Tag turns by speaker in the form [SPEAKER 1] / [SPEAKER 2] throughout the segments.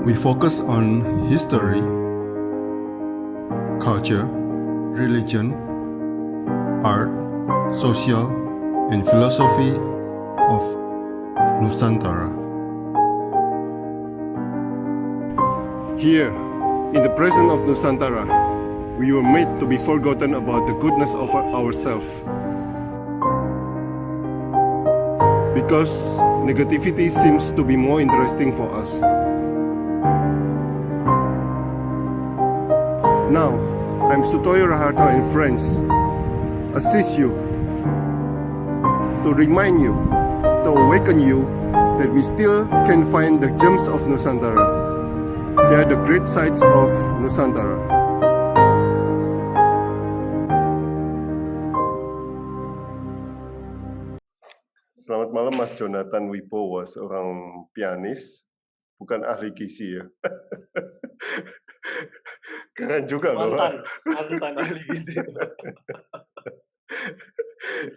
[SPEAKER 1] We focus on history, culture, religion, art, social, and philosophy of Nusantara.
[SPEAKER 2] Here, in the presence of Nusantara, we were made to be forgotten about the goodness of ourselves. Because negativity seems to be more interesting for us. Now, I'm Sutoyo Raharto and friends, assist you, to remind you, to awaken you that we still can find the gems of Nusantara. They are the great sights of Nusantara. Selamat malam Mas Jonathan Wibowo, seorang pianis, bukan ahli gizi ya. Keren juga loh.
[SPEAKER 3] Mantan ahli gizi.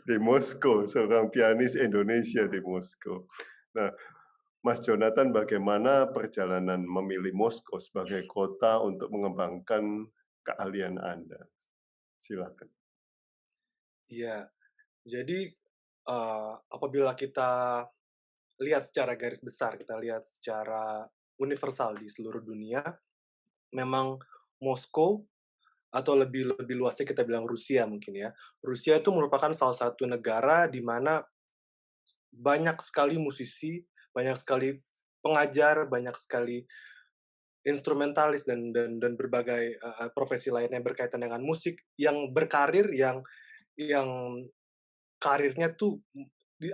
[SPEAKER 2] Di Moskow, seorang pianis Indonesia di Moskow. Nah, Mas Jonathan, bagaimana perjalanan memilih Moskow sebagai kota untuk mengembangkan keahlian Anda? Silakan.
[SPEAKER 3] Iya, jadi apabila kita lihat secara garis besar, kita lihat secara universal di seluruh dunia, memang Moskow atau lebih luasnya kita bilang Rusia mungkin ya. Rusia itu merupakan salah satu negara di mana banyak sekali musisi, banyak sekali pengajar, banyak sekali instrumentalis dan berbagai profesi lain yang berkaitan dengan musik yang berkarir yang karirnya tuh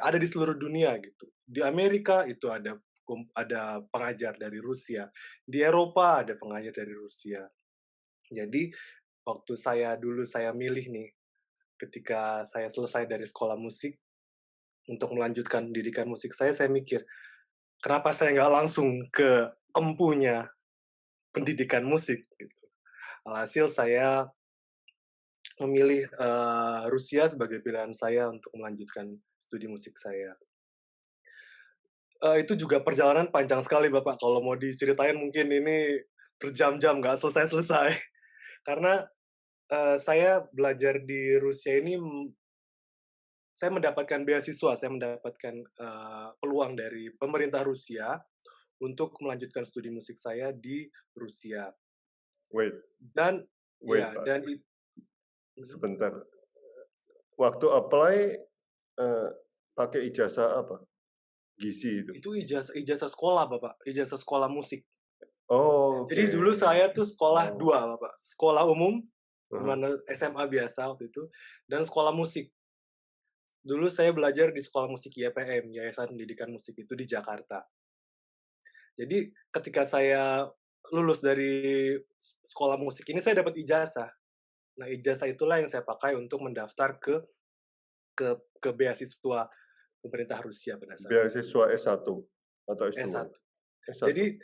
[SPEAKER 3] ada di seluruh dunia gitu. Di Amerika itu ada pengajar dari Rusia, di Eropa ada pengajar dari Rusia. Jadi waktu saya milih nih, ketika saya selesai dari sekolah musik untuk melanjutkan pendidikan musik saya mikir, kenapa saya nggak langsung ke empunya pendidikan musik gitu. Alhasil saya memilih Rusia sebagai pilihan saya untuk melanjutkan studi musik saya. Itu juga perjalanan panjang sekali Bapak, kalau mau diceritain mungkin ini berjam-jam nggak selesai-selesai. Karena saya belajar di Rusia ini, saya mendapatkan beasiswa, saya mendapatkan peluang dari pemerintah Rusia untuk melanjutkan studi musik saya di Rusia. Dan
[SPEAKER 2] sebentar. Waktu apply pakai ijazah apa? Gizi itu.
[SPEAKER 3] Itu ijazah sekolah, Bapak. Ijazah sekolah musik.
[SPEAKER 2] Oh, okay.
[SPEAKER 3] Jadi dulu saya tuh sekolah dua, Bapak. Sekolah umum, mana SMA biasa waktu itu, dan sekolah musik. Dulu saya belajar di sekolah musik YPM, Yayasan Pendidikan Musik itu di Jakarta. Jadi ketika saya lulus dari sekolah musik ini, saya dapat ijazah. Nah, ijazah itulah yang saya pakai untuk mendaftar ke beasiswa pemerintah Rusia pada saat
[SPEAKER 2] beasiswa S1 atau S2?
[SPEAKER 3] S1. Jadi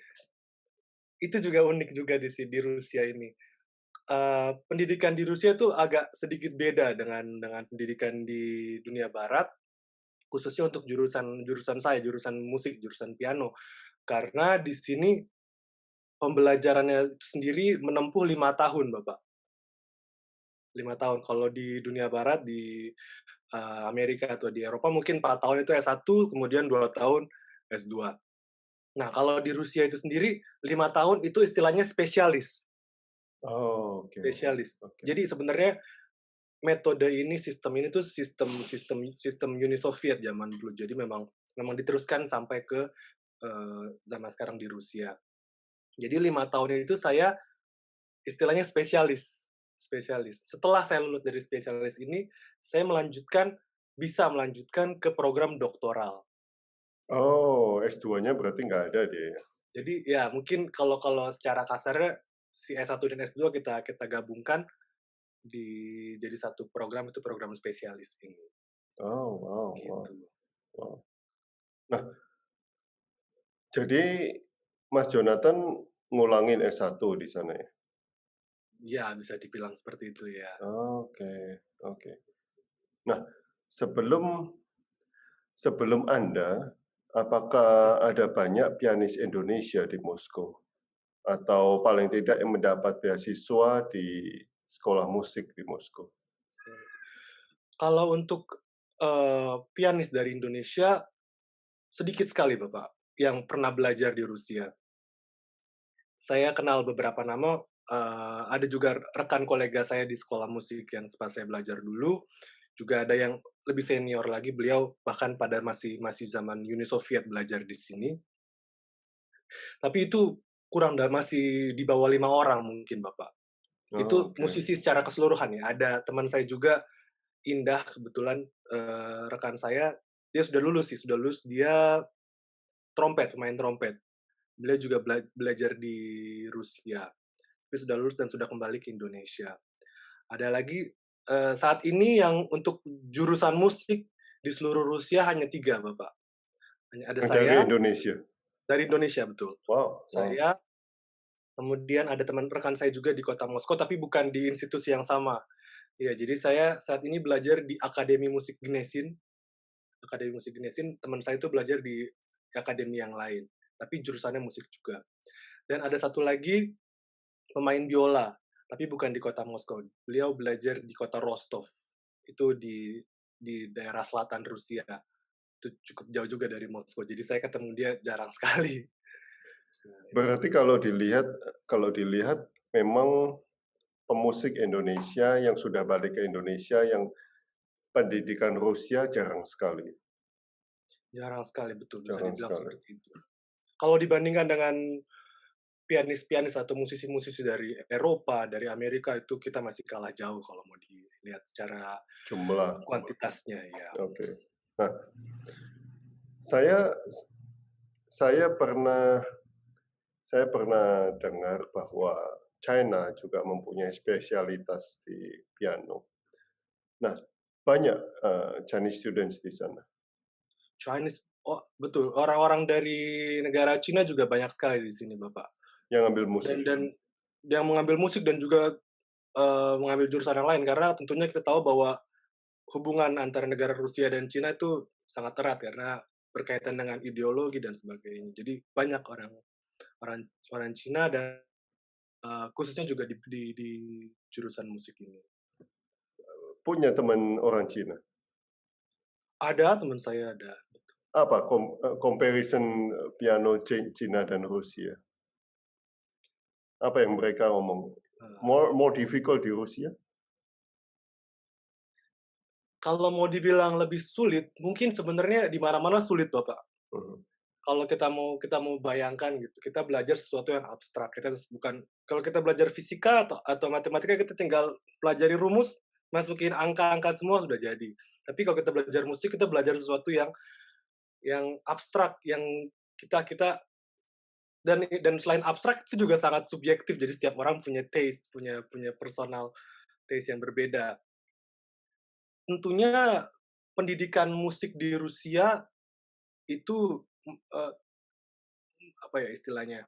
[SPEAKER 3] itu juga unik juga di Rusia ini. Pendidikan di Rusia itu agak sedikit beda dengan pendidikan di dunia barat, khususnya untuk jurusan saya, jurusan musik, jurusan piano. Karena di sini pembelajarannya sendiri menempuh 5 tahun, Bapak. 5 tahun. Kalau di dunia barat, di Amerika atau di Eropa mungkin 4 tahun itu S1, kemudian 2 tahun S2. Nah, kalau di Rusia itu sendiri 5 tahun itu istilahnya spesialis.
[SPEAKER 2] Oh, oke.
[SPEAKER 3] Spesialis. Jadi sebenarnya metode ini, sistem ini tuh sistem Uni Soviet zaman dulu. Jadi memang diteruskan sampai ke zaman sekarang di Rusia. Jadi 5 tahun itu saya istilahnya spesialis. Setelah saya lulus dari spesialis ini, saya bisa melanjutkan ke program doktoral.
[SPEAKER 2] Oh, S2-nya berarti nggak ada deh.
[SPEAKER 3] Jadi ya mungkin kalau secara kasarnya si S1 dan S2 kita gabungkan jadi satu program, itu program spesialis ini.
[SPEAKER 2] Oh, wow,
[SPEAKER 3] gitu.
[SPEAKER 2] wow. Nah, jadi Mas Jonathan ngulangin S1 di sana ya?
[SPEAKER 3] Ya, bisa dibilang seperti itu ya.
[SPEAKER 2] Oke. Nah, sebelum Anda, apakah ada banyak pianis Indonesia di Moskow? atau paling tidak yang mendapat beasiswa di sekolah musik di Moskow?
[SPEAKER 3] Kalau untuk, pianis dari Indonesia, sedikit sekali Bapak, yang pernah belajar di Rusia. Saya kenal beberapa nama, ada juga rekan kolega saya di sekolah musik yang sempat saya belajar dulu, juga ada yang lebih senior lagi, beliau bahkan pada masih masih zaman Uni Soviet belajar di sini. Tapi itu kurang masih di bawah 5 orang mungkin Bapak.
[SPEAKER 2] Oh,
[SPEAKER 3] Itu
[SPEAKER 2] oke.
[SPEAKER 3] musisi secara keseluruhan ya, ada teman saya juga, Indah kebetulan, rekan saya, dia sudah lulus sih, sudah lulus, dia trompet, pemain trompet. Beliau juga belajar di Rusia, tapi sudah lulus dan sudah kembali ke Indonesia. Ada lagi, saat ini yang untuk jurusan musik di seluruh Rusia hanya 3 Bapak. Hanya ada
[SPEAKER 2] Yang dari
[SPEAKER 3] saya,
[SPEAKER 2] Indonesia?
[SPEAKER 3] dari Indonesia betul.
[SPEAKER 2] Wow, wow.
[SPEAKER 3] Saya, kemudian ada teman rekan saya juga di kota Moskow, tapi bukan di institusi yang sama. Iya, jadi saya saat ini belajar di Akademi Musik Gnesin. Akademi Musik Gnesin, teman saya itu belajar di akademi yang lain, tapi jurusannya musik juga. Dan ada satu lagi pemain biola, tapi bukan di kota Moskow. Beliau belajar di kota Rostov, itu di daerah selatan Rusia. Itu cukup jauh juga dari Moskow, jadi saya ketemu dia jarang sekali.
[SPEAKER 2] Berarti kalau dilihat memang pemusik Indonesia yang sudah balik ke Indonesia yang pendidikan Rusia jarang sekali.
[SPEAKER 3] Jarang sekali, betul, bisa
[SPEAKER 2] Jarang
[SPEAKER 3] dibilang
[SPEAKER 2] sekali.
[SPEAKER 3] seperti itu. Kalau dibandingkan dengan pianis-pianis atau musisi-musisi dari Eropa, dari Amerika, itu kita masih kalah jauh kalau mau dilihat secara
[SPEAKER 2] Jumlah.
[SPEAKER 3] kuantitasnya, ya.
[SPEAKER 2] Oke. Nah, saya saya pernah dengar bahwa China juga mempunyai spesialitas di piano. Nah, banyak Chinese students di sana.
[SPEAKER 3] Chinese, oh betul, orang-orang dari negara Cina juga banyak sekali di sini, Bapak.
[SPEAKER 2] Yang ambil musik.
[SPEAKER 3] Dan yang mengambil musik dan juga mengambil jurusan yang lain, karena tentunya kita tahu bahwa hubungan antara negara Rusia dan Cina itu sangat erat karena berkaitan dengan ideologi dan sebagainya. Jadi banyak orang orang orang Cina dan khususnya juga di jurusan musik ini.
[SPEAKER 2] Punya teman orang Cina.
[SPEAKER 3] Ada teman saya ada.
[SPEAKER 2] Apa comparison piano Cina dan Rusia? Apa yang mereka ngomong? More difficult di Rusia?
[SPEAKER 3] Kalau mau dibilang lebih sulit, mungkin sebenarnya di mana-mana sulit, Bapak. Kalau kita mau bayangkan gitu, kita belajar sesuatu yang abstrak. Kalau kita belajar fisika atau matematika, kita tinggal pelajari rumus, masukin angka-angka semua sudah jadi. Tapi kalau kita belajar musik, kita belajar sesuatu yang abstrak, yang kita dan selain abstrak itu juga sangat subjektif. Jadi setiap orang punya taste, punya personal taste yang berbeda. Tentunya pendidikan musik di Rusia itu, apa ya istilahnya,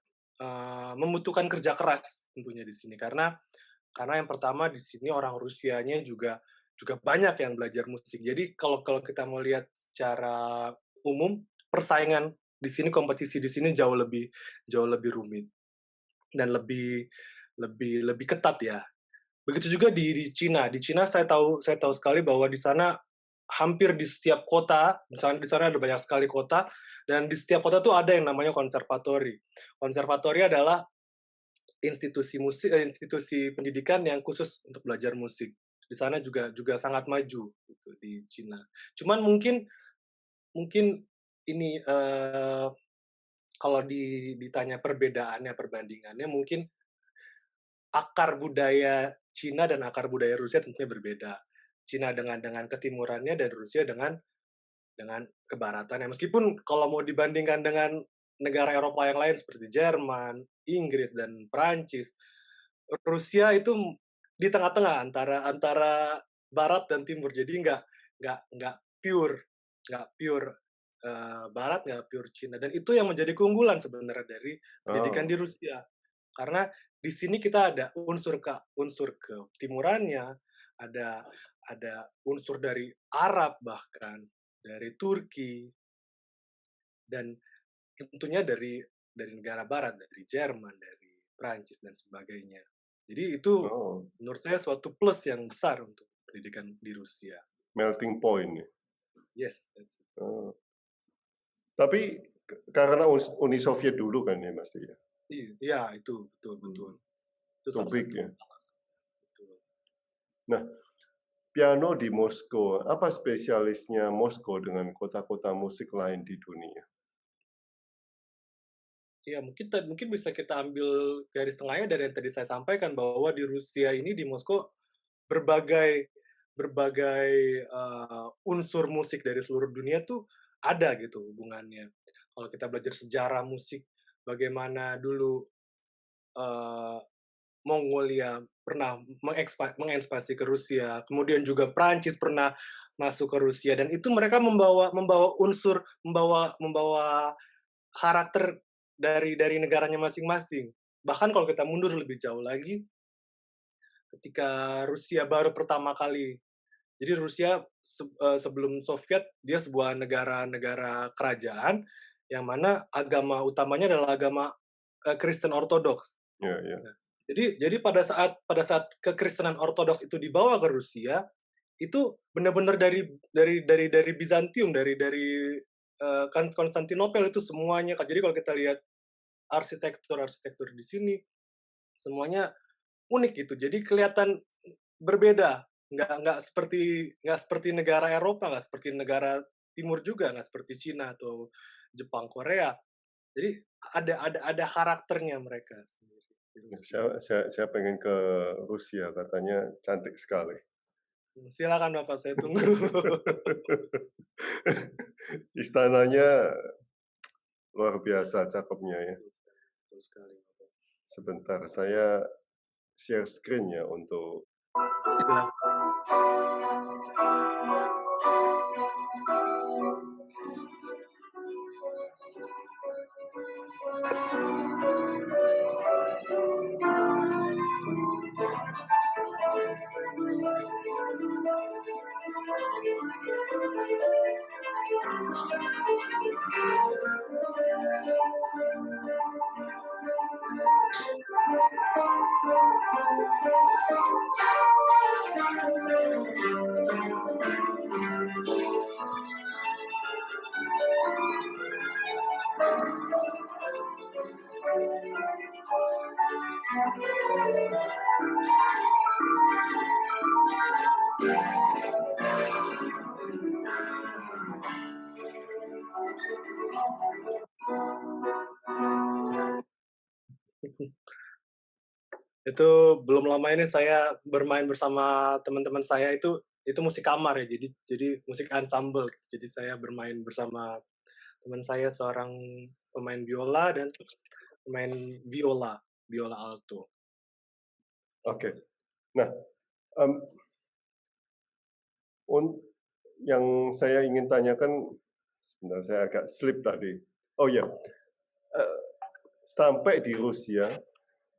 [SPEAKER 3] membutuhkan kerja keras tentunya di sini. Karena yang pertama di sini orang Rusianya juga juga banyak yang belajar musik. Jadi kalau kalau kita mau lihat secara umum, persaingan di sini, kompetisi di sini jauh lebih rumit dan lebih lebih lebih ketat ya. Begitu juga di Cina. Di Cina saya tahu sekali bahwa di sana hampir di setiap kota, misalnya di sana ada banyak sekali kota, dan di setiap kota tuh ada yang namanya konservatori. Konservatori adalah institusi musik, institusi pendidikan yang khusus untuk belajar musik. Di sana juga juga sangat maju gitu di Cina. Cuman mungkin mungkin ini kalau ditanya perbedaannya, perbandingannya, mungkin akar budaya Cina dan akar budaya Rusia tentunya berbeda. Cina dengan ketimurannya dan Rusia dengan kebaratannya. Meskipun kalau mau dibandingkan dengan negara Eropa yang lain seperti Jerman, Inggris dan Perancis, Rusia itu di tengah-tengah antara antara barat dan timur. Jadi nggak pure, nggak pure barat, nggak pure Cina. Dan itu yang menjadi keunggulan sebenarnya dari pendidikan di Rusia. Karena di sini kita ada unsur ketimurannya, ada unsur dari Arab bahkan, dari Turki, dan tentunya dari negara barat, dari Jerman, Prancis dan sebagainya. Jadi itu
[SPEAKER 2] Oh,
[SPEAKER 3] menurut saya suatu plus yang besar untuk pendidikan di Rusia.
[SPEAKER 2] melting point ya.
[SPEAKER 3] Yes, that's it.
[SPEAKER 2] Oh. Tapi karena Uni Soviet dulu kan ya Mas ya.
[SPEAKER 3] Iya, itu betul. Itu
[SPEAKER 2] Too
[SPEAKER 3] salah
[SPEAKER 2] big
[SPEAKER 3] satu
[SPEAKER 2] ya.
[SPEAKER 3] alasan. Betul.
[SPEAKER 2] Nah, piano di Moskow, apa spesialisnya Moskow dengan kota-kota musik lain di dunia?
[SPEAKER 3] Iya, mungkin bisa kita ambil garis tengahnya dari yang tadi saya sampaikan bahwa di Rusia ini di Moskow berbagai berbagai unsur musik dari seluruh dunia tuh ada gitu hubungannya. Kalau kita belajar sejarah musik, bagaimana dulu eh, Mongolia pernah mengekspansi ke Rusia, kemudian juga Prancis pernah masuk ke Rusia dan itu mereka membawa unsur, membawa karakter dari negaranya masing-masing. Bahkan kalau kita mundur lebih jauh lagi, ketika Rusia baru pertama kali, jadi Rusia sebelum Soviet dia sebuah negara kerajaan yang mana agama utamanya adalah agama Kristen Ortodoks.
[SPEAKER 2] Ya, ya.
[SPEAKER 3] Nah, jadi pada saat kekristenan Ortodoks itu dibawa ke Rusia, itu benar-benar dari Bizantium, dari Konstantinopel itu semuanya. Jadi kalau kita lihat arsitektur di sini semuanya unik gitu. Jadi kelihatan berbeda, nggak seperti negara Eropa, nggak seperti negara Timur juga, nggak seperti Cina atau Jepang, Korea. Jadi ada karakternya mereka sendiri di Rusia.
[SPEAKER 2] Saya pengen ke Rusia, katanya cantik sekali.
[SPEAKER 3] Silakan Bapak, saya tunggu.
[SPEAKER 2] Istananya luar biasa cakepnya ya.
[SPEAKER 3] Betul sekali, Bapak.
[SPEAKER 2] Sebentar, saya share screen ya untuk
[SPEAKER 3] Silakan. Itu belum lama ini saya bermain bersama teman-teman saya itu musik kamar ya, jadi musik ensemble. Jadi saya bermain bersama teman saya seorang pemain biola dan pemain biola alto.
[SPEAKER 2] Oke. Nah, em, yang saya ingin tanyakan, sebentar saya agak slip tadi. Oh ya, sampai di Rusia,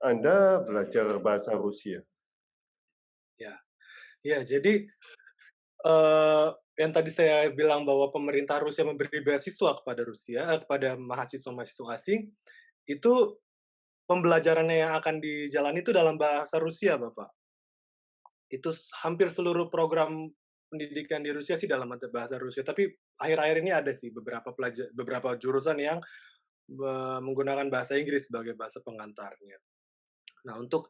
[SPEAKER 2] Anda belajar bahasa Rusia.
[SPEAKER 3] Ya, jadi yang tadi saya bilang bahwa pemerintah Rusia memberi beasiswa kepada mahasiswa-mahasiswa asing, itu pembelajarannya yang akan dijalani itu dalam bahasa Rusia, Bapak. Itu hampir seluruh program pendidikan di Rusia sih dalam bahasa Rusia, tapi akhir-akhir ini ada sih beberapa jurusan yang menggunakan bahasa Inggris sebagai bahasa pengantarnya. Nah, untuk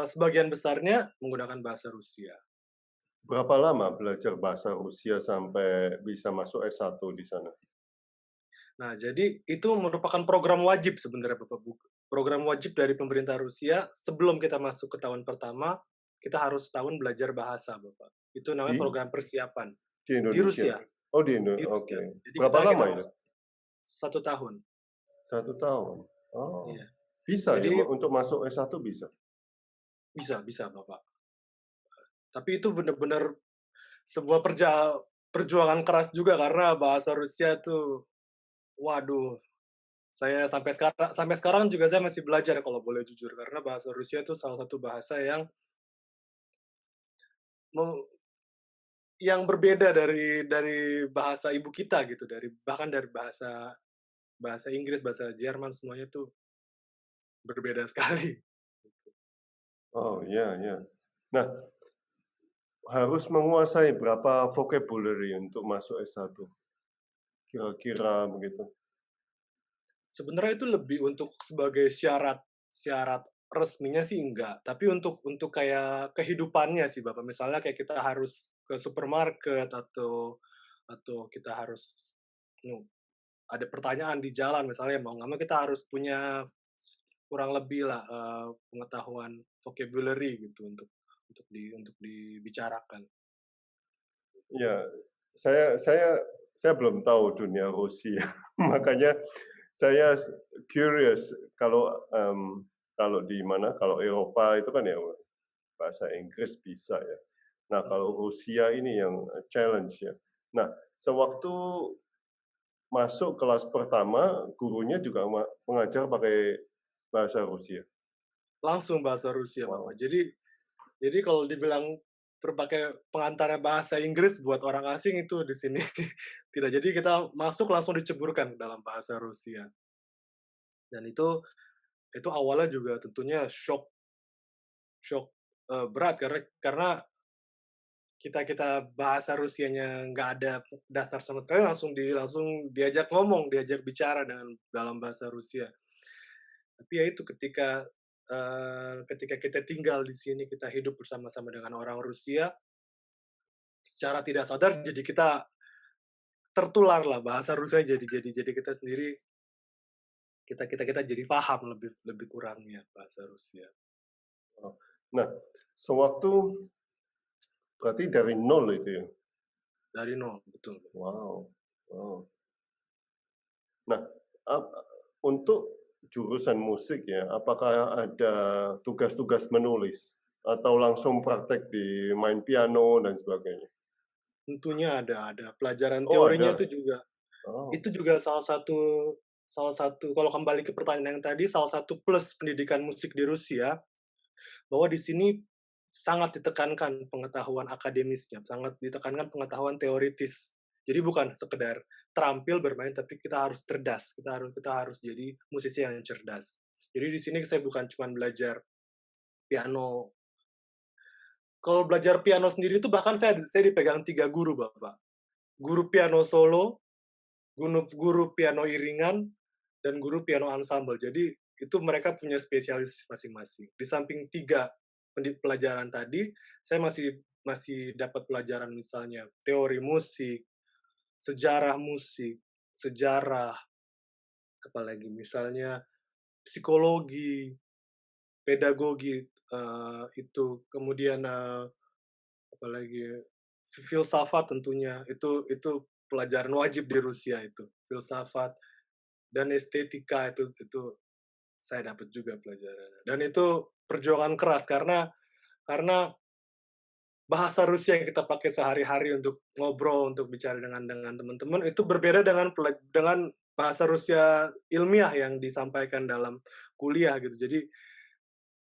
[SPEAKER 3] sebagian besarnya menggunakan bahasa Rusia.
[SPEAKER 2] Berapa lama belajar bahasa Rusia sampai bisa masuk S1 di sana?
[SPEAKER 3] Nah, jadi itu merupakan program wajib sebenarnya, Bapak. Program wajib dari pemerintah Rusia sebelum kita masuk ke tahun pertama, kita harus setahun belajar bahasa, Bapak. Itu namanya
[SPEAKER 2] Di,
[SPEAKER 3] program persiapan
[SPEAKER 2] di
[SPEAKER 3] di
[SPEAKER 2] Indonesia?
[SPEAKER 3] Rusia.
[SPEAKER 2] Oh, di
[SPEAKER 3] Di
[SPEAKER 2] Indonesia.
[SPEAKER 3] Rusia.
[SPEAKER 2] Oke.
[SPEAKER 3] Jadi
[SPEAKER 2] Berapa
[SPEAKER 3] kita
[SPEAKER 2] lama itu?
[SPEAKER 3] 1 tahun.
[SPEAKER 2] 1 tahun. Oh,
[SPEAKER 3] Iya.
[SPEAKER 2] bisa ya
[SPEAKER 3] Jadi
[SPEAKER 2] untuk masuk S1 bisa.
[SPEAKER 3] bisa, Bapak. Tapi itu benar-benar sebuah perjuangan keras juga karena bahasa Rusia tuh, waduh, saya sampai sekarang juga saya masih belajar kalau boleh jujur, karena bahasa Rusia itu salah satu bahasa mem yang berbeda dari bahasa ibu kita gitu, bahkan dari bahasa bahasa Inggris, bahasa Jerman, semuanya tuh berbeda sekali.
[SPEAKER 2] Oh, iya, iya. Nah, harus menguasai berapa vocabulary untuk masuk S1? Kira-kira begitu.
[SPEAKER 3] Sebenarnya itu lebih untuk sebagai syarat syarat resminya sih enggak, tapi untuk kayak kehidupannya sih, Bapak. Misalnya kayak kita harus ke supermarket atau kita harus nu ada pertanyaan di jalan misalnya mau nggak mau kita harus punya kurang lebih lah, pengetahuan vocabulary gitu untuk dibicarakan.
[SPEAKER 2] Ya, saya belum tahu dunia Rusia, makanya saya curious kalau kalau di mana kalau Eropa itu kan ya bahasa Inggris bisa ya. Nah kalau Rusia ini yang challenge ya. Nah sewaktu masuk kelas pertama gurunya juga mengajar pakai bahasa Rusia.
[SPEAKER 3] Langsung bahasa Rusia, Bapak.
[SPEAKER 2] Wow.
[SPEAKER 3] Jadi kalau dibilang berbagai pengantara bahasa Inggris buat orang asing itu di sini tidak. Jadi kita masuk langsung diceburkan dalam bahasa Rusia. Dan itu awalnya juga tentunya shock shock, berat karena kita bahasa Rusianya nggak ada dasar sama sekali langsung diajak ngomong, diajak bicara dalam bahasa Rusia. Tapi ya itu ketika kita tinggal di sini, kita hidup bersama-sama dengan orang Rusia, secara tidak sadar jadi kita tertular lah bahasa Rusia jadi kita sendiri kita jadi paham lebih lebih kurangnya bahasa Rusia.
[SPEAKER 2] Nah sewaktu berarti dari nol itu ya.
[SPEAKER 3] Dari nol, betul.
[SPEAKER 2] Wow. Wow. Nah, untuk jurusan musik ya, apakah ada tugas-tugas menulis atau langsung praktek di main piano dan sebagainya?
[SPEAKER 3] Tentunya ada pelajaran
[SPEAKER 2] Oh,
[SPEAKER 3] teorinya
[SPEAKER 2] ada. Oh,
[SPEAKER 3] itu juga salah satu kalau kembali ke pertanyaan yang tadi, salah satu plus pendidikan musik di Rusia, bahwa di sini sangat ditekankan pengetahuan akademisnya, sangat ditekankan pengetahuan teoritis. Jadi bukan sekedar terampil bermain, tapi kita harus cerdas, kita harus jadi musisi yang cerdas. Jadi di sini saya bukan cuma belajar piano. Kalau belajar piano sendiri itu bahkan saya dipegang 3 guru, Bapak. Guru piano solo, guru piano iringan, dan guru piano ensemble. Jadi itu mereka punya spesialis masing-masing. Di samping 3 pelajaran tadi, saya masih masih dapat pelajaran misalnya teori musik, sejarah, apalagi misalnya psikologi, pedagogi, kemudian, apalagi filsafat tentunya, itu pelajaran wajib di Rusia itu, filsafat dan estetika itu saya dapat juga pelajarannya. Dan itu perjuangan keras karena bahasa Rusia yang kita pakai sehari-hari untuk ngobrol, untuk bicara dengan teman-teman itu berbeda dengan bahasa Rusia ilmiah yang disampaikan dalam kuliah gitu. Jadi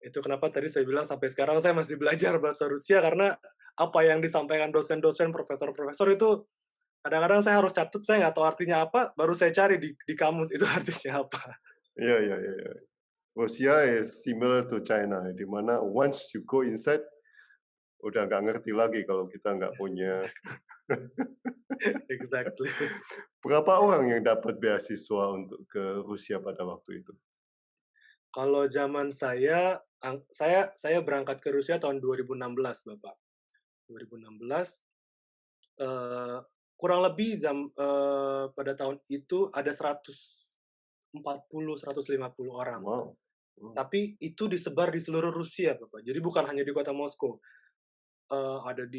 [SPEAKER 3] itu kenapa tadi saya bilang sampai sekarang saya masih belajar bahasa Rusia karena apa yang disampaikan dosen-dosen, profesor-profesor itu kadang-kadang saya harus catat, saya nggak tahu artinya apa, baru saya cari di kamus itu artinya apa.
[SPEAKER 2] iya, iya, iya, iya. Rusia is similar to China, di mana once you go inside, udah nggak ngerti lagi kalau kita nggak punya.
[SPEAKER 3] Exactly.
[SPEAKER 2] Berapa orang yang dapat beasiswa untuk ke Rusia pada waktu itu?
[SPEAKER 3] Kalau zaman saya berangkat ke Rusia tahun 2016, Bapak. 2016, kurang lebih pada tahun itu ada 140, 150 orang.
[SPEAKER 2] Wow. Hmm.
[SPEAKER 3] Tapi itu disebar di seluruh Rusia, Bapak. Jadi bukan hanya di kota Moskow. Ada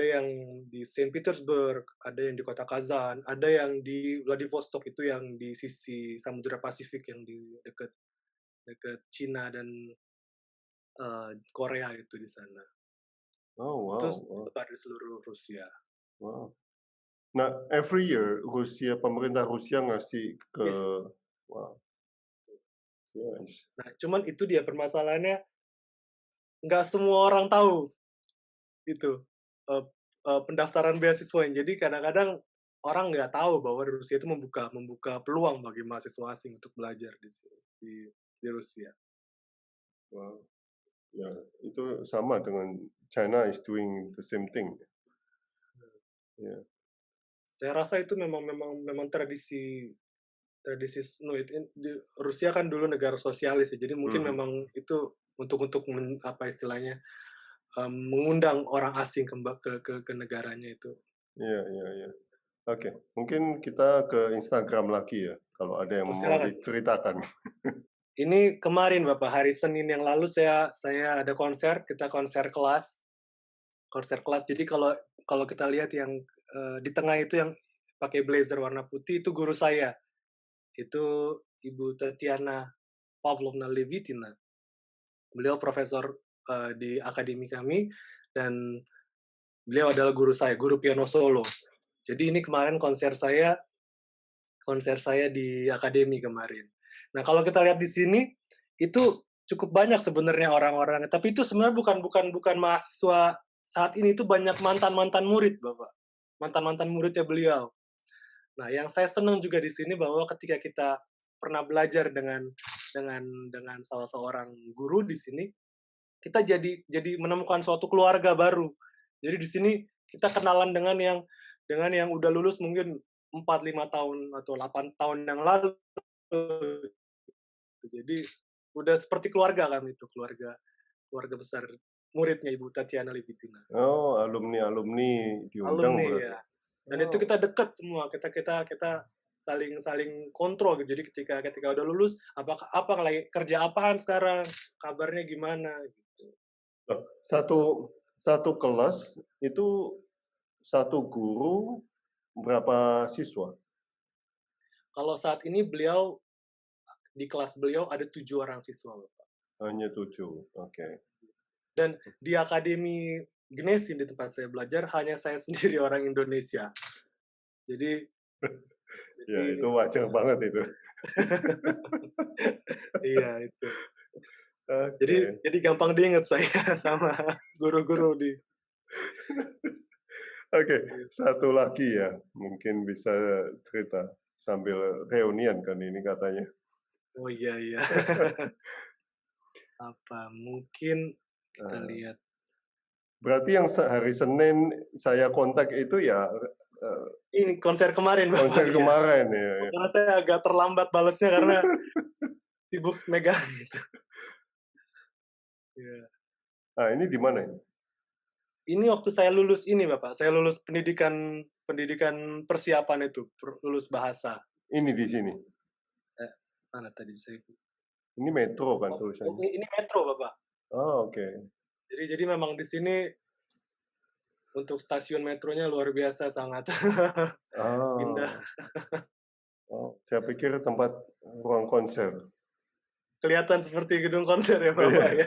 [SPEAKER 3] yang di Saint Petersburg, ada yang di kota Kazan, ada yang di Vladivostok itu yang di sisi Samudra Pasifik yang di dekat dekat Cina dan Korea itu di sana.
[SPEAKER 2] Oh,
[SPEAKER 3] Itu
[SPEAKER 2] wow, wow,
[SPEAKER 3] tersebar di seluruh Rusia.
[SPEAKER 2] wow. Nah, every year pemerintah Rusia ngasih ke,
[SPEAKER 3] Yes.
[SPEAKER 2] wow, yes.
[SPEAKER 3] Nah, cuman itu dia permasalahannya, nggak semua orang tahu itu, eee eee, pendaftaran beasiswanya. Jadi kadang-kadang orang nggak tahu bahwa Rusia itu membuka membuka peluang bagi mahasiswa asing untuk belajar di sini, di Rusia.
[SPEAKER 2] Wow. Ya, itu sama dengan China is doing the same thing. Ya.
[SPEAKER 3] Saya rasa itu memang tradisi tradisi no, di Rusia kan dulu negara sosialis ya, jadi mungkin
[SPEAKER 2] Mhm.
[SPEAKER 3] memang itu untuk apa istilahnya, mengundang orang asing ke negaranya itu.
[SPEAKER 2] Iya, iya, iya. Oke, mungkin kita ke Instagram lagi ya, kalau ada yang
[SPEAKER 3] Oh,
[SPEAKER 2] mau
[SPEAKER 3] silakan.
[SPEAKER 2] diceritakan.
[SPEAKER 3] Ini kemarin Bapak, hari Senin yang lalu saya ada konser, kita konser kelas. Konser kelas, jadi kalau kalau kita lihat yang, di tengah itu yang pakai blazer warna putih itu guru saya. Itu Ibu Tatiana Pavlovna Levitina. Beliau profesor, di akademi kami dan beliau adalah guru saya, guru piano solo. Jadi ini kemarin konser saya di akademi kemarin. Nah, kalau kita lihat di sini, itu cukup banyak sebenarnya orang-orang, tapi itu sebenarnya bukan mahasiswa saat ini, itu banyak mantan-mantan murid, Bapak. Mantan-mantan muridnya beliau. Nah, yang saya senang juga di sini bahwa ketika kita pernah belajar dengan salah seorang guru di sini, kita jadi menemukan suatu keluarga baru. Jadi di sini kita kenalan dengan yang udah lulus mungkin 4 5 tahun atau 8 tahun yang lalu. Jadi udah seperti keluarga kan itu, keluarga keluarga besar muridnya Ibu Tatiana Levitina.
[SPEAKER 2] Oh, alumni-alumni diundang
[SPEAKER 3] Alumni
[SPEAKER 2] berarti?
[SPEAKER 3] ya. Dan itu
[SPEAKER 2] Oh,
[SPEAKER 3] kita deket semua, kita saling saling kontrol gitu. Jadi ketika ketika udah lulus, apa lagi kerja apaan sekarang, kabarnya gimana gitu.
[SPEAKER 2] loh, satu kelas itu satu guru berapa siswa?
[SPEAKER 3] Kalau saat ini di kelas beliau ada 7 orang siswa, Bapak.
[SPEAKER 2] Hanya 7, oke.
[SPEAKER 3] Dan di Akademi Gnesin di tempat saya belajar hanya saya sendiri orang Indonesia. Jadi
[SPEAKER 2] Ya,
[SPEAKER 3] jadi
[SPEAKER 2] itu wajar banget itu.
[SPEAKER 3] iya itu. Jadi
[SPEAKER 2] Oke.
[SPEAKER 3] jadi gampang diingat saya sama guru-guru di
[SPEAKER 2] Oke, satu lagi ya, mungkin bisa cerita sambil reunian kan ini katanya.
[SPEAKER 3] oh iya iya. Apa, mungkin kita
[SPEAKER 2] Eh,
[SPEAKER 3] lihat.
[SPEAKER 2] Berarti yang hari Senin saya kontak itu ya
[SPEAKER 3] Ini konser kemarin Bapak,
[SPEAKER 2] konser
[SPEAKER 3] iya.
[SPEAKER 2] kemarin ya. Ya.
[SPEAKER 3] Karena saya agak terlambat balasnya karena sibuk megang gitu. Iya.
[SPEAKER 2] Ah, ini di mana ini?
[SPEAKER 3] Ini waktu saya lulus ini Bapak, saya lulus pendidikan pendidikan persiapan itu, lulus bahasa.
[SPEAKER 2] Ini di sini.
[SPEAKER 3] Eh, mana tadi saya
[SPEAKER 2] Ini metro kan
[SPEAKER 3] oh,
[SPEAKER 2] tulisannya.
[SPEAKER 3] ini Metro Bapak.
[SPEAKER 2] Oh, oke.
[SPEAKER 3] Jadi memang di sini untuk stasiun metronya luar biasa sangat indah.
[SPEAKER 2] Ah, oh, saya pikir tempat ruang konser.
[SPEAKER 3] Kelihatan seperti gedung konser ya Bapak
[SPEAKER 2] Iya.
[SPEAKER 3] ya.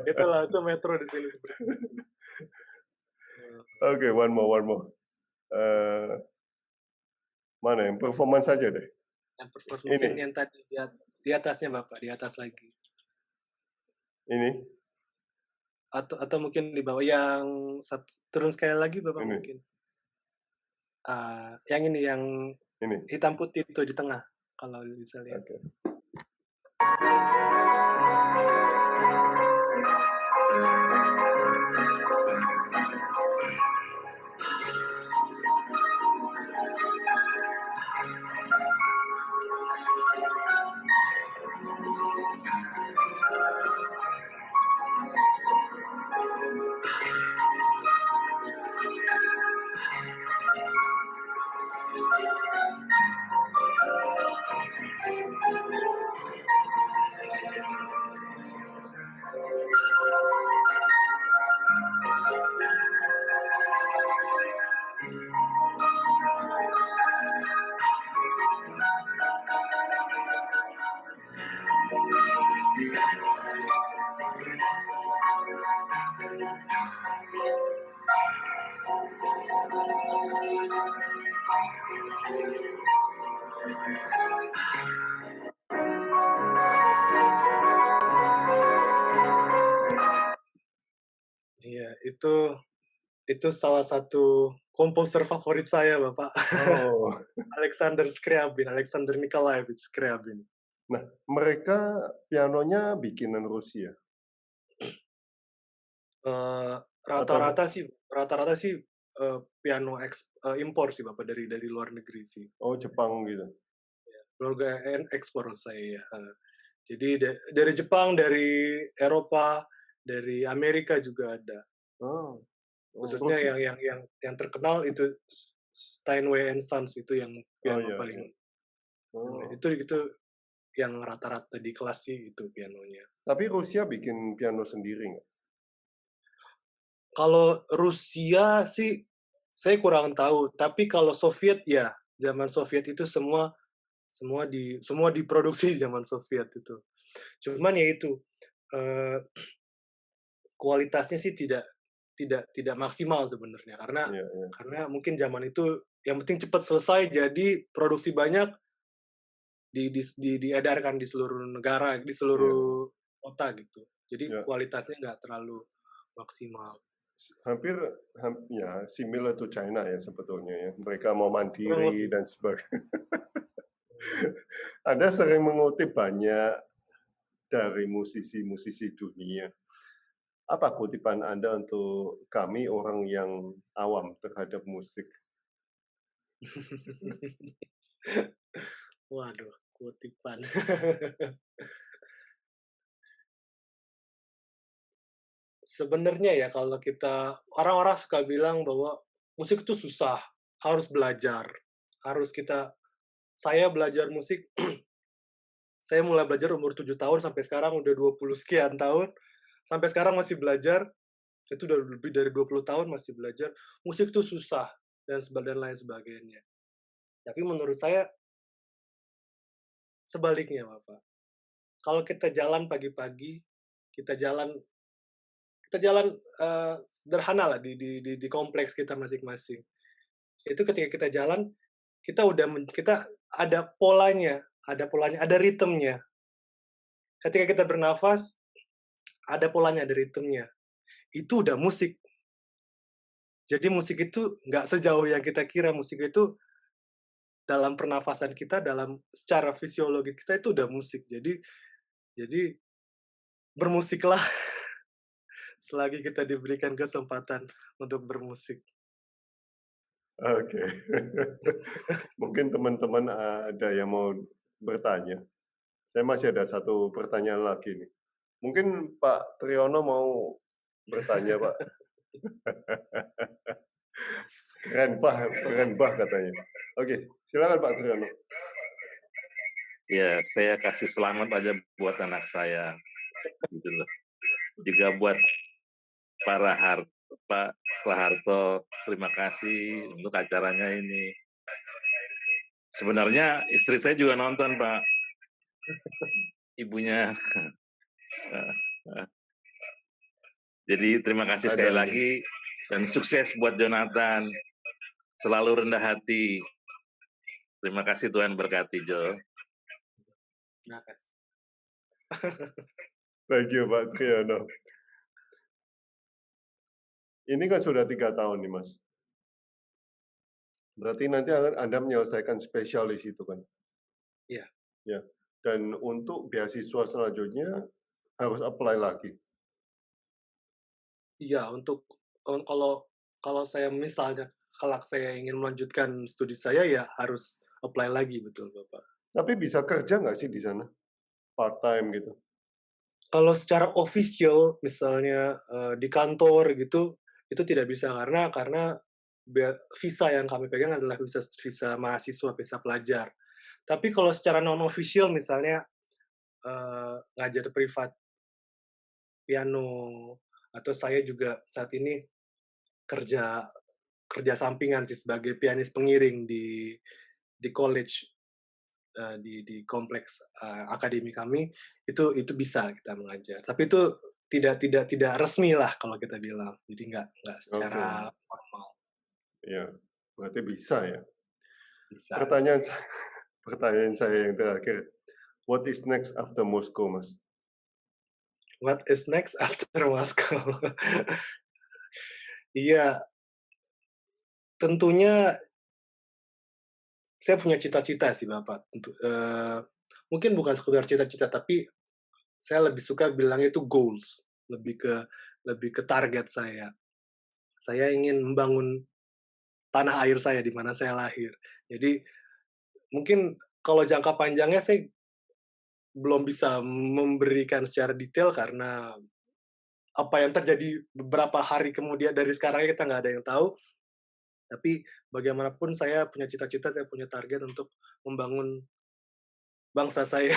[SPEAKER 3] Itulah, itu Metro di sini seperti itu.
[SPEAKER 2] Oke, one more, one more. Mana yang performance saja deh.
[SPEAKER 3] Yang mungkin
[SPEAKER 2] Ini,
[SPEAKER 3] yang tadi di atasnya Bapak, di atas lagi.
[SPEAKER 2] ini,
[SPEAKER 3] Atau mungkin di bawah yang turun sekali lagi Bapak
[SPEAKER 2] ini,
[SPEAKER 3] mungkin. Yang ini, yang
[SPEAKER 2] ini.
[SPEAKER 3] hitam putih itu di tengah, kalau bisa lihat.
[SPEAKER 2] Oke.
[SPEAKER 3] Iya, itu salah satu komposer favorit saya Bapak.
[SPEAKER 2] Oh,
[SPEAKER 3] Alexander Nikolaevich Scriabin.
[SPEAKER 2] Nah, mereka pianonya bikinan Rusia
[SPEAKER 3] Eee,
[SPEAKER 2] atau
[SPEAKER 3] rata-rata sih, piano impor sih Bapak dari luar negeri sih.
[SPEAKER 2] oh Jepang gitu?
[SPEAKER 3] Keluarga ekspor saya ya, heeh. Jadi dari Jepang, dari Eropa, dari Amerika juga ada.
[SPEAKER 2] Oh, oh
[SPEAKER 3] Khususnya
[SPEAKER 2] Rusia.
[SPEAKER 3] yang terkenal itu Steinway and Sons itu yang
[SPEAKER 2] Oh
[SPEAKER 3] piano
[SPEAKER 2] iya,
[SPEAKER 3] paling
[SPEAKER 2] iya. Oh.
[SPEAKER 3] itu yang rata-rata di kelas sih itu pianonya.
[SPEAKER 2] Tapi Rusia bikin piano sendiri nggak?
[SPEAKER 3] Kalau Rusia sih saya kurang tahu, tapi kalau Soviet ya, zaman Soviet itu semua diproduksi zaman Soviet itu. Cuman ya itu, eee, kualitasnya sih tidak maksimal sebenarnya
[SPEAKER 2] Iya, iya,
[SPEAKER 3] karena mungkin zaman itu yang penting cepat selesai jadi produksi banyak diedarkan di seluruh negara, di
[SPEAKER 2] iya,
[SPEAKER 3] seluruh kota gitu. Jadi
[SPEAKER 2] iya.
[SPEAKER 3] kualitasnya nggak terlalu maksimal.
[SPEAKER 2] Hampir ya similar to China ya sebetulnya ya. Mereka mau
[SPEAKER 3] Kurang
[SPEAKER 2] mandiri
[SPEAKER 3] lebih.
[SPEAKER 2] dan sebagainya. Anda sering mengutip banyak dari musisi-musisi dunia. Apa kutipan Anda untuk kami orang yang awam terhadap musik?
[SPEAKER 3] Waduh, kutipan. Sebenarnya ya kalau orang-orang suka bilang bahwa musik itu susah, harus belajar, harus kita saya belajar musik, saya mulai belajar umur 7 tahun sampai sekarang udah 20 sekian tahun, sampai sekarang masih belajar, itu udah lebih dari 20 tahun masih belajar, musik itu susah dan lain sebagainya. Tapi menurut saya sebaliknya, Bapak. Kalau kita jalan pagi-pagi, kita jalan kita jalan, sederhana lah di kompleks kita masing-masing. Itu ketika kita jalan, kita ada polanya, ada ritmenya. Ketika kita bernafas, ada polanya, ada ritmenya. Itu udah musik. Jadi musik itu nggak sejauh yang kita kira, musik itu dalam pernafasan kita, secara fisiologi kita itu udah musik. Jadi bermusiklah selagi kita diberikan kesempatan untuk bermusik.
[SPEAKER 2] Oke. Mungkin teman-teman ada yang mau bertanya. Saya masih ada satu pertanyaan lagi nih. Mungkin Pak Triyono mau bertanya, Pak. Keren bah katanya. Oke, silakan Pak Triyono.
[SPEAKER 4] Ya, saya kasih selamat aja buat anak saya, gitu loh. Juga buat Pak Raharto, terima kasih untuk acaranya ini. Sebenarnya istri saya juga nonton, Pak. Ibunya. Jadi terima kasih sekali lagi dan sukses buat Jonathan. Selalu rendah hati. Terima kasih, Tuhan berkati, Jo.
[SPEAKER 3] Terima kasih.
[SPEAKER 2] Thank you, Pak Triyono. Ini kan sudah 3 tahun nih, Mas. Berarti nanti Anda menyelesaikan spesialis itu kan?
[SPEAKER 3] Iya.
[SPEAKER 2] Ya. Dan untuk beasiswa selanjutnya harus apply lagi.
[SPEAKER 3] Iya, kalau saya misalnya kelak saya ingin melanjutkan studi saya, ya harus apply lagi, betul Bapak.
[SPEAKER 2] Tapi bisa kerja nggak sih di sana? Part-time gitu?
[SPEAKER 3] Kalau secara official, misalnya, di kantor gitu, itu tidak bisa karena visa yang kami pegang adalah visa mahasiswa, visa pelajar. Tapi kalau secara non official misalnya, ngajar privat piano, atau saya juga saat ini kerja kerja sampingan sih sebagai pianis pengiring di college, di kompleks, akademi kami, itu bisa kita mengajar. Tapi itu tidak resmi lah kalau kita bilang. Jadi nggak secara formal.
[SPEAKER 2] Ya, berarti bisa ya.
[SPEAKER 3] Bisa
[SPEAKER 2] Pertanyaan
[SPEAKER 3] sih.
[SPEAKER 2] pertanyaan saya yang terakhir, what is next after Moscow, Mas?
[SPEAKER 3] What is next after Moscow? Iya, tentunya saya punya cita-cita sih Bapak, untuk, mungkin bukan sekedar cita-cita, tapi saya lebih suka bilangnya itu goals, lebih ke target saya. Saya ingin membangun tanah air saya di mana saya lahir. Jadi mungkin kalau jangka panjangnya saya belum bisa memberikan secara detail karena apa yang terjadi beberapa hari kemudian dari sekarang kita nggak ada yang tahu. Tapi bagaimanapun saya punya cita-cita, saya punya target untuk membangun bangsa saya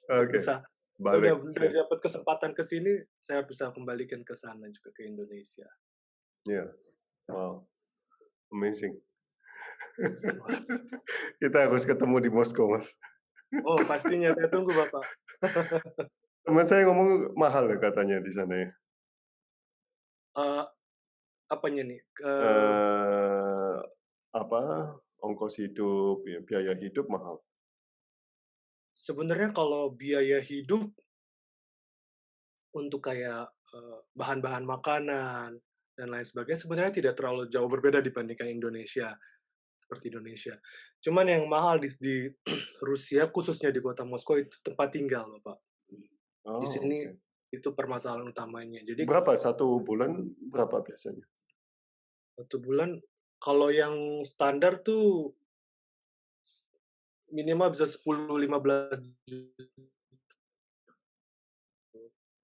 [SPEAKER 3] untuk
[SPEAKER 2] Oke,
[SPEAKER 3] bisa
[SPEAKER 2] balik.
[SPEAKER 3] udah dapat kesempatan ke sini, saya bisa kembalikan ke sana juga ke Indonesia.
[SPEAKER 2] Ya, wow, amazing. Kita harus ketemu di Moskow, Mas.
[SPEAKER 3] Oh, pastinya saya tunggu Bapak.
[SPEAKER 2] Teman saya ngomong mahal ya katanya di sana ya.
[SPEAKER 3] Apanya nih?
[SPEAKER 2] Apa ongkos hidup, ya, biaya hidup mahal.
[SPEAKER 3] Sebenarnya kalau biaya hidup untuk kayak bahan-bahan makanan dan lain sebagainya sebenarnya tidak terlalu jauh berbeda dibandingkan Indonesia seperti Indonesia. Cuman yang mahal di Rusia khususnya di kota Moskow itu tempat tinggal, Bapak.
[SPEAKER 2] Oh,
[SPEAKER 3] Di sini
[SPEAKER 2] oke.
[SPEAKER 3] itu permasalahan utamanya. Jadi
[SPEAKER 2] Berapa satu bulan berapa biasanya?
[SPEAKER 3] 1 bulan kalau yang standar tuh minimal bisa 10-15 juta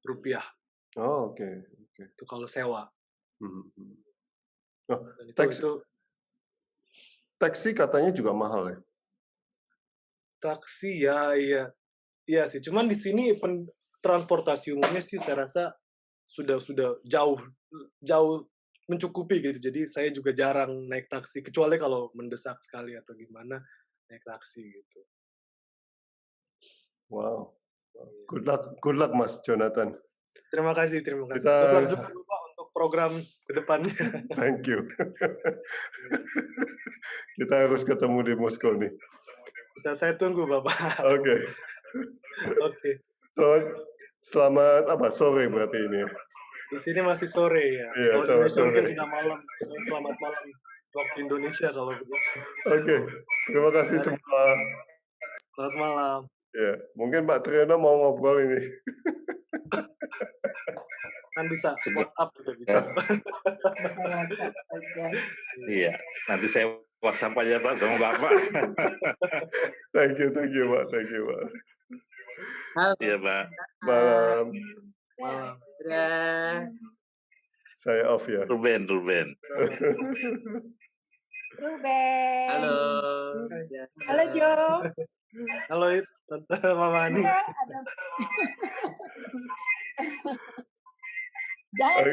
[SPEAKER 3] rupiah
[SPEAKER 2] Oh, oke.
[SPEAKER 3] itu kalau sewa.
[SPEAKER 2] Mhm. Oh,
[SPEAKER 3] Dan
[SPEAKER 2] taksi
[SPEAKER 3] itu
[SPEAKER 2] taksi katanya juga mahal ya?
[SPEAKER 3] taksi ya iya. Iya sih, cuman di sini transportasi umumnya sih saya rasa sudah jauh mencukupi gitu. Jadi saya juga jarang naik taksi kecuali kalau mendesak sekali atau gimana naik taksi gitu.
[SPEAKER 2] Wow. Good luck Mas Jonathan.
[SPEAKER 3] Terima kasih, terima kasih.
[SPEAKER 2] Kita
[SPEAKER 3] Good luck juga Bapak untuk program ke depannya.
[SPEAKER 2] thank you. Kita harus ketemu di Moskow nih.
[SPEAKER 3] Bisa saya tunggu Bapak.
[SPEAKER 2] Oke.
[SPEAKER 3] Oke.
[SPEAKER 2] Selamat apa sore berarti ini.
[SPEAKER 3] Di sini masih sore ya.
[SPEAKER 2] Iya,
[SPEAKER 3] Kalau di
[SPEAKER 2] selamat
[SPEAKER 3] Indonesia mungkin
[SPEAKER 2] sore.
[SPEAKER 3] sudah malam. Selamat malam waktu Indonesia kalau begitu.
[SPEAKER 2] Oke. Terima kasih semua.
[SPEAKER 3] Selamat malam.
[SPEAKER 2] Ya, mungkin Pak Triyono mau ngobrol ini.
[SPEAKER 3] Kan bisa WhatsApp juga bisa.
[SPEAKER 4] Iya, nanti saya WhatsApp aja Pak sama Bapak.
[SPEAKER 2] Thank you Pak.
[SPEAKER 4] Iya Pak.
[SPEAKER 2] Malam.
[SPEAKER 3] Malam.
[SPEAKER 2] Saya off ya.
[SPEAKER 4] Ruben.
[SPEAKER 5] Ruben.
[SPEAKER 6] Halo.
[SPEAKER 5] Halo Jo.
[SPEAKER 3] Halo Tante Mama Ani.
[SPEAKER 5] Iya, ada. Jangan.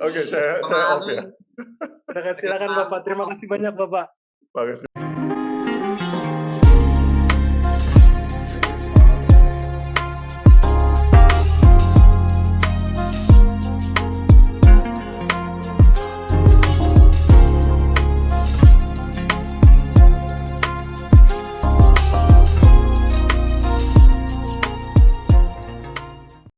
[SPEAKER 2] Oke, saya off ya.
[SPEAKER 3] Silakan Bapak. Terima kasih banyak Bapak.
[SPEAKER 2] Terima kasih.